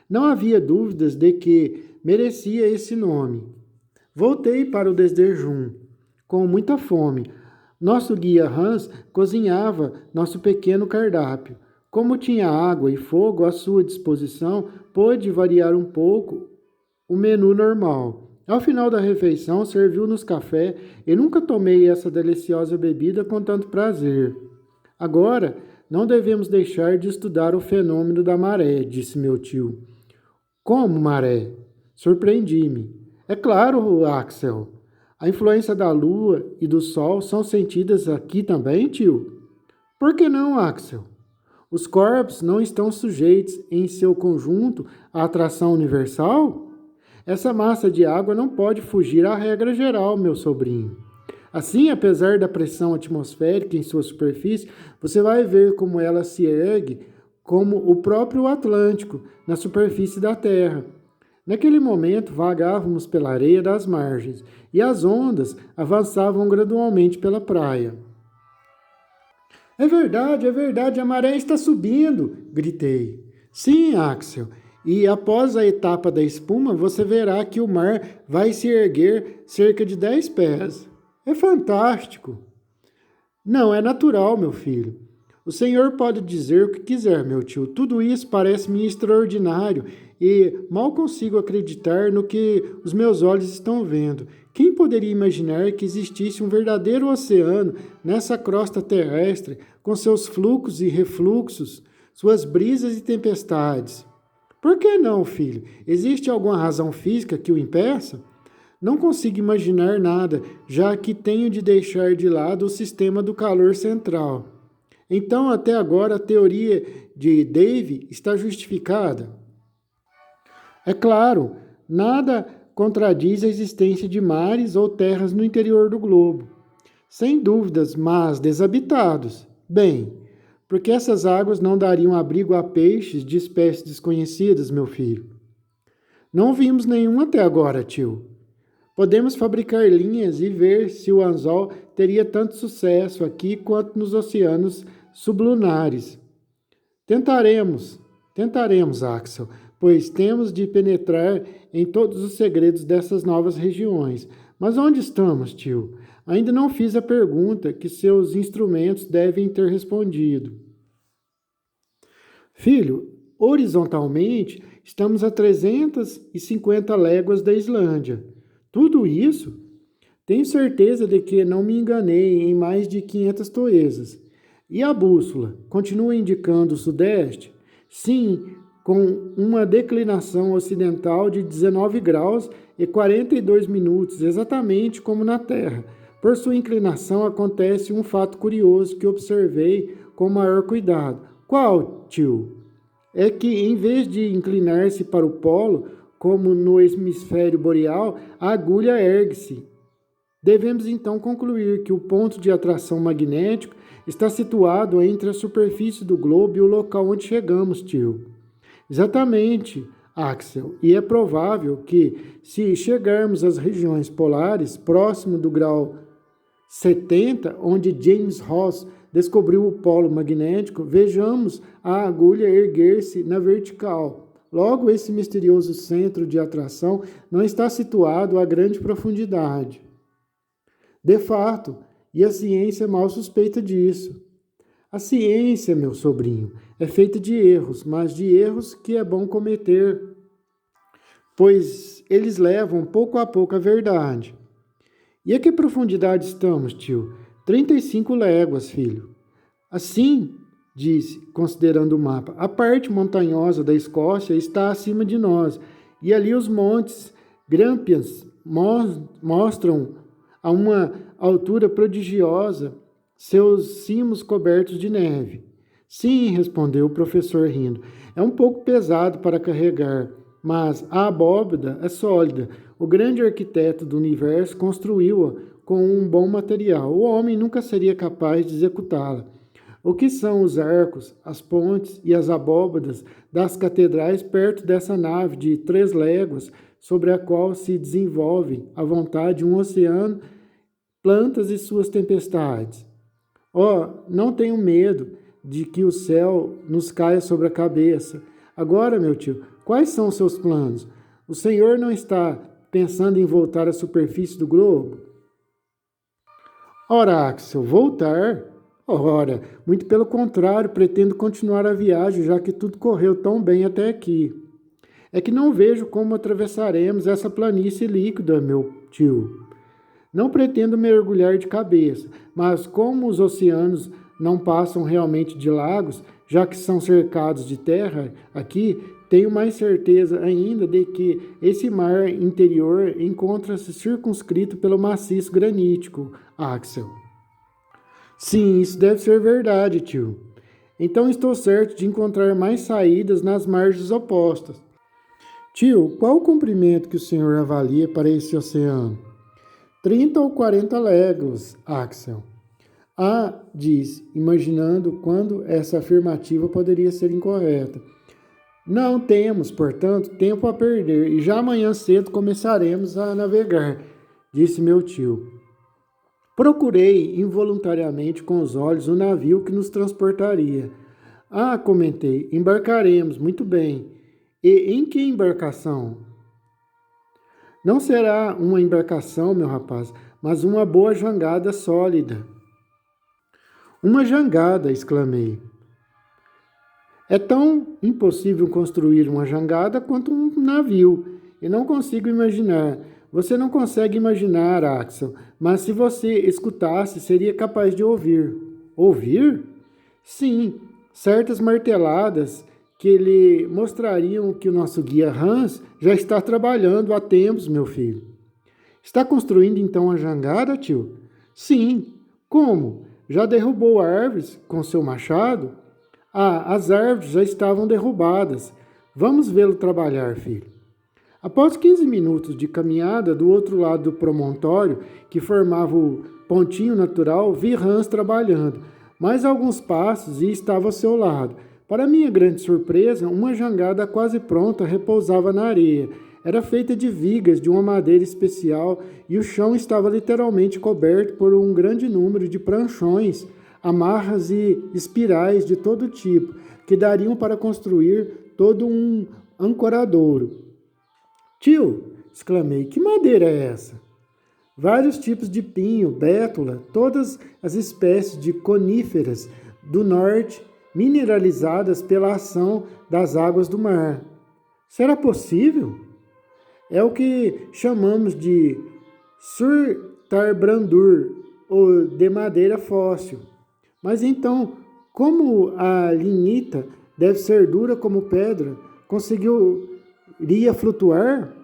Não havia dúvidas de que merecia esse nome. Voltei para o desdejum, com muita fome. Nosso guia Hans cozinhava nosso pequeno cardápio. Como tinha água e fogo à sua disposição, pôde variar um pouco o menu normal. Ao final da refeição, serviu-nos café e nunca tomei essa deliciosa bebida com tanto prazer. Agora, não devemos deixar de estudar o fenômeno da maré, disse meu tio. Como maré? Surpreendi-me. É claro, Axel. A influência da lua e do sol são sentidas aqui também, tio? Por que não, Axel? Os corpos não estão sujeitos, em seu conjunto, à atração universal? Essa massa de água não pode fugir à regra geral, meu sobrinho. Assim, apesar da pressão atmosférica em sua superfície, você vai ver como ela se ergue como o próprio Atlântico na superfície da Terra. Naquele momento, vagávamos pela areia das margens e as ondas avançavam gradualmente pela praia. É verdade, a maré está subindo, gritei. Sim, Axel, e após a etapa da espuma, você verá que o mar vai se erguer cerca de 10 pés. É fantástico. Não, é natural, meu filho. O senhor pode dizer o que quiser, meu tio. Tudo isso parece-me extraordinário e mal consigo acreditar no que os meus olhos estão vendo. Quem poderia imaginar que existisse um verdadeiro oceano nessa crosta terrestre, com seus fluxos e refluxos, suas brisas e tempestades? Por que não, filho? Existe alguma razão física que o impeça? Não consigo imaginar nada, já que tenho de deixar de lado o sistema do calor central. Então, até agora, a teoria de Dave está justificada? É claro, nada contradiz a existência de mares ou terras no interior do globo. Sem dúvidas, mas desabitados. Bem, porque essas águas não dariam abrigo a peixes de espécies desconhecidas, meu filho. Não vimos nenhum até agora, tio. Podemos fabricar linhas e ver se o anzol teria tanto sucesso aqui quanto nos oceanos sublunares. Tentaremos, Axel, pois temos de penetrar em todos os segredos dessas novas regiões. Mas onde estamos, tio? Ainda não fiz a pergunta que seus instrumentos devem ter respondido. Filho, horizontalmente, estamos a 350 léguas da Islândia. Tudo isso? Tenho certeza de que não me enganei em mais de 500 toesas. E a bússola continua indicando o sudeste? Sim, com uma declinação ocidental de 19 graus e 42 minutos, exatamente como na Terra. Por sua inclinação acontece um fato curioso que observei com maior cuidado. Qual, tio? É que em vez de inclinar-se para o polo, como no hemisfério boreal, a agulha ergue-se. Devemos então concluir que o ponto de atração magnético está situado entre a superfície do globo e o local onde chegamos, tio. Exatamente, Axel, e é provável que, se chegarmos às regiões polares, próximo do grau 70, onde James Ross descobriu o polo magnético, vejamos a agulha erguer-se na vertical. Logo, esse misterioso centro de atração não está situado a grande profundidade. De fato, e a ciência mal suspeita disso. A ciência, meu sobrinho, é feita de erros, mas de erros que é bom cometer, pois eles levam pouco a pouco à verdade. E a que profundidade estamos, tio? 35 léguas, filho. Assim, disse, considerando o mapa, a parte montanhosa da Escócia está acima de nós, e ali os montes Grampians mostram a uma altura prodigiosa seus cimos cobertos de neve. Sim, respondeu o professor rindo, é um pouco pesado para carregar, mas a abóbada é sólida. O grande arquiteto do universo construiu-a com um bom material. O homem nunca seria capaz de executá-la. O que são os arcos, as pontes e as abóbadas das catedrais perto dessa nave de 3 léguas, sobre a qual se desenvolve à vontade um oceano, plantas e suas tempestades? Não tenho medo de que o céu nos caia sobre a cabeça. Agora, meu tio, quais são os seus planos? O senhor não está pensando em voltar à superfície do globo? Ora, Axel, voltar? Ora, muito pelo contrário, pretendo continuar a viagem, já que tudo correu tão bem até aqui. É que não vejo como atravessaremos essa planície líquida, meu tio. Não pretendo mergulhar de cabeça, mas como os oceanos não passam realmente de lagos, já que são cercados de terra aqui, tenho mais certeza ainda de que esse mar interior encontra-se circunscrito pelo maciço granítico, Axel. Sim, isso deve ser verdade, tio. Então estou certo de encontrar mais saídas nas margens opostas. Tio, qual o comprimento que o senhor avalia para esse oceano? 30 ou 40 léguas, Axel. Disse, imaginando quando essa afirmativa poderia ser incorreta. Não temos, portanto, tempo a perder e já amanhã cedo começaremos a navegar, disse meu tio. Procurei involuntariamente com os olhos o navio que nos transportaria. Comentei, embarcaremos, muito bem. E em que embarcação? Não será uma embarcação, meu rapaz, mas uma boa jangada sólida. Uma jangada, exclamei. É tão impossível construir uma jangada quanto um navio, e não consigo imaginar. Você não consegue imaginar, Axel, mas se você escutasse, seria capaz de ouvir. Ouvir? Sim, certas marteladas que lhe mostrariam que o nosso guia Hans já está trabalhando há tempos, meu filho. Está construindo então a jangada, tio? Sim. Como? Já derrubou árvores com seu machado? As árvores já estavam derrubadas. Vamos vê-lo trabalhar, filho. Após 15 minutos de caminhada do outro lado do promontório, que formava o pontinho natural, vi Hans trabalhando. Mais alguns passos e estava ao seu lado. Para minha grande surpresa, uma jangada quase pronta repousava na areia. Era feita de vigas de uma madeira especial e o chão estava literalmente coberto por um grande número de pranchões, amarras e espirais de todo tipo, que dariam para construir todo um ancoradouro. Tio, exclamei, que madeira é essa? Vários tipos de pinho, bétula, todas as espécies de coníferas do norte, mineralizadas pela ação das águas do mar. Será possível? É o que chamamos de surtarbrandur, ou de madeira fóssil. Mas então, como a lignita deve ser dura como pedra, conseguiria flutuar?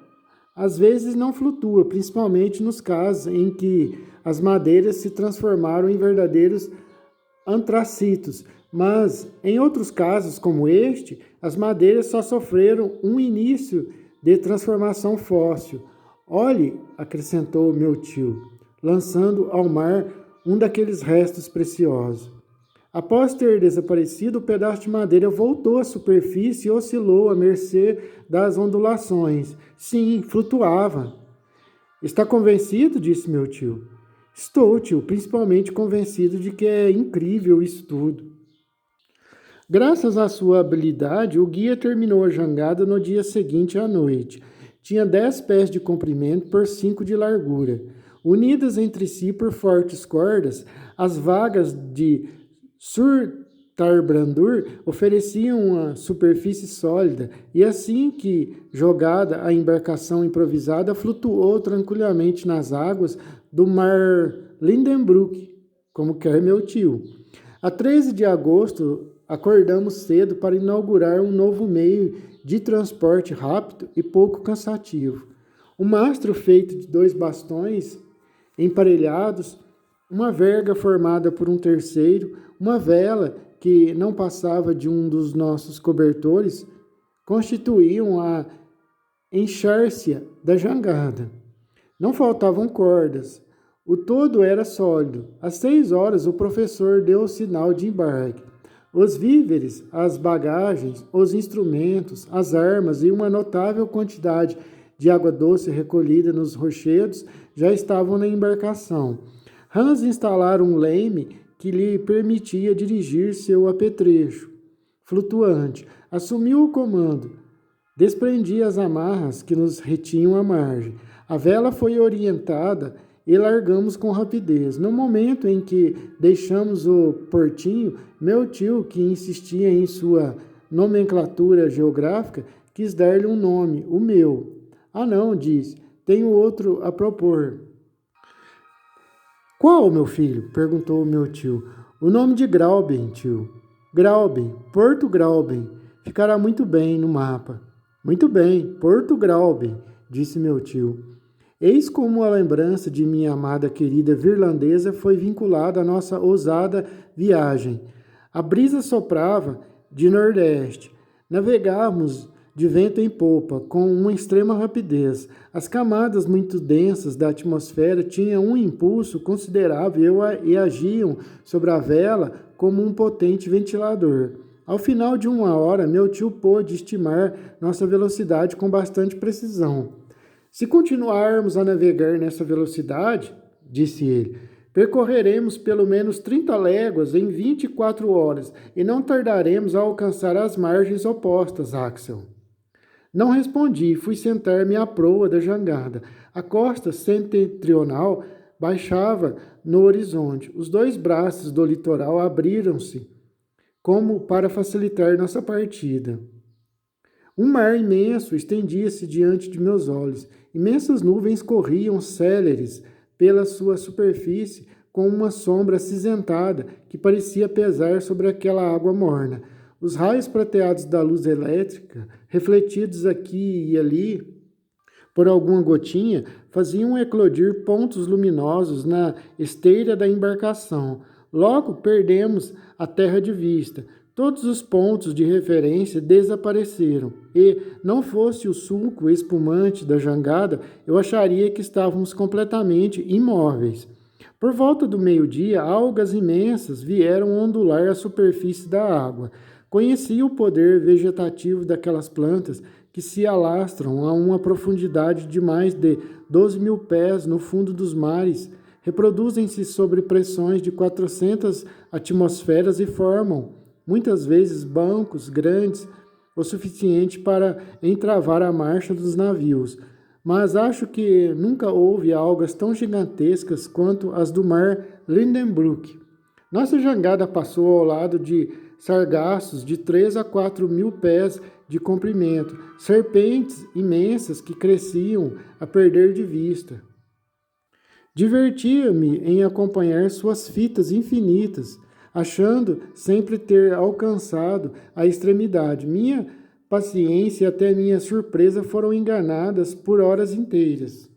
Às vezes não flutua, principalmente nos casos em que as madeiras se transformaram em verdadeiros antracitos, mas em outros casos, como este, as madeiras só sofreram um início de transformação fóssil. Olhe, acrescentou meu tio, lançando ao mar um daqueles restos preciosos. Após ter desaparecido, o pedaço de madeira voltou à superfície e oscilou à mercê das ondulações. Sim, flutuava. Está convencido? Disse meu tio. Estou, tio, principalmente convencido de que é incrível isso tudo. Graças à sua habilidade, o guia terminou a jangada no dia seguinte à noite. Tinha 10 pés de comprimento por 5 de largura. Unidas entre si por fortes cordas, as vagas de surtarbrandur ofereciam uma superfície sólida e assim que jogada a embarcação improvisada flutuou tranquilamente nas águas do mar Lindenbrook, como quer meu tio. A 13 de agosto acordamos cedo para inaugurar um novo meio de transporte rápido e pouco cansativo. Um mastro feito de 2 bastões emparelhados, uma verga formada por um terceiro, uma vela que não passava de um dos nossos cobertores, constituíam a enxárcia da jangada. Não faltavam cordas. O todo era sólido. Às 6 horas, o professor deu o sinal de embarque. Os víveres, as bagagens, os instrumentos, as armas e uma notável quantidade de água doce recolhida nos rochedos já estavam na embarcação. Hans instalara um leme que lhe permitia dirigir seu apetrecho flutuante. Assumiu o comando. Desprendia as amarras que nos retinham à margem. A vela foi orientada e largamos com rapidez. No momento em que deixamos o portinho, meu tio, que insistia em sua nomenclatura geográfica, quis dar-lhe um nome, o meu. Ah, não, disse, tenho outro a propor. Qual, meu filho? Perguntou o meu tio. O nome de Grauben, tio. Grauben, Porto Grauben. Ficará muito bem no mapa. Muito bem, Porto Grauben, disse meu tio. Eis como a lembrança de minha amada querida virlandesa foi vinculada à nossa ousada viagem. A brisa soprava de nordeste. Navegávamos de vento em popa, com uma extrema rapidez. As camadas muito densas da atmosfera tinham um impulso considerável e agiam sobre a vela como um potente ventilador. Ao final de 1 hora, meu tio pôde estimar nossa velocidade com bastante precisão. Se continuarmos a navegar nessa velocidade, disse ele, percorreremos pelo menos 30 léguas em 24 horas e não tardaremos a alcançar as margens opostas, Axel. Não respondi, fui sentar-me à proa da jangada. A costa setentrional baixava no horizonte. Os 2 braços do litoral abriram-se como para facilitar nossa partida. Um mar imenso estendia-se diante de meus olhos. Imensas nuvens corriam céleres pela sua superfície com uma sombra acinzentada que parecia pesar sobre aquela água morna. Os raios prateados da luz elétrica, refletidos aqui e ali por alguma gotinha, faziam eclodir pontos luminosos na esteira da embarcação. Logo perdemos a terra de vista. Todos os pontos de referência desapareceram e, não fosse o sulco espumante da jangada, eu acharia que estávamos completamente imóveis. Por volta do meio-dia, algas imensas vieram ondular a superfície da água. Conheci o poder vegetativo daquelas plantas que se alastram a uma profundidade de mais de 12.000 pés no fundo dos mares, reproduzem-se sob pressões de 400 atmosferas e formam, muitas vezes, bancos grandes o suficiente para entravar a marcha dos navios. Mas acho que nunca houve algas tão gigantescas quanto as do mar Lindenbrook. Nossa jangada passou ao lado de sargassos de 3 a 4 mil pés de comprimento, serpentes imensas que cresciam a perder de vista. Divertia-me em acompanhar suas fitas infinitas, achando sempre ter alcançado a extremidade. Minha paciência e até minha surpresa foram enganadas por horas inteiras.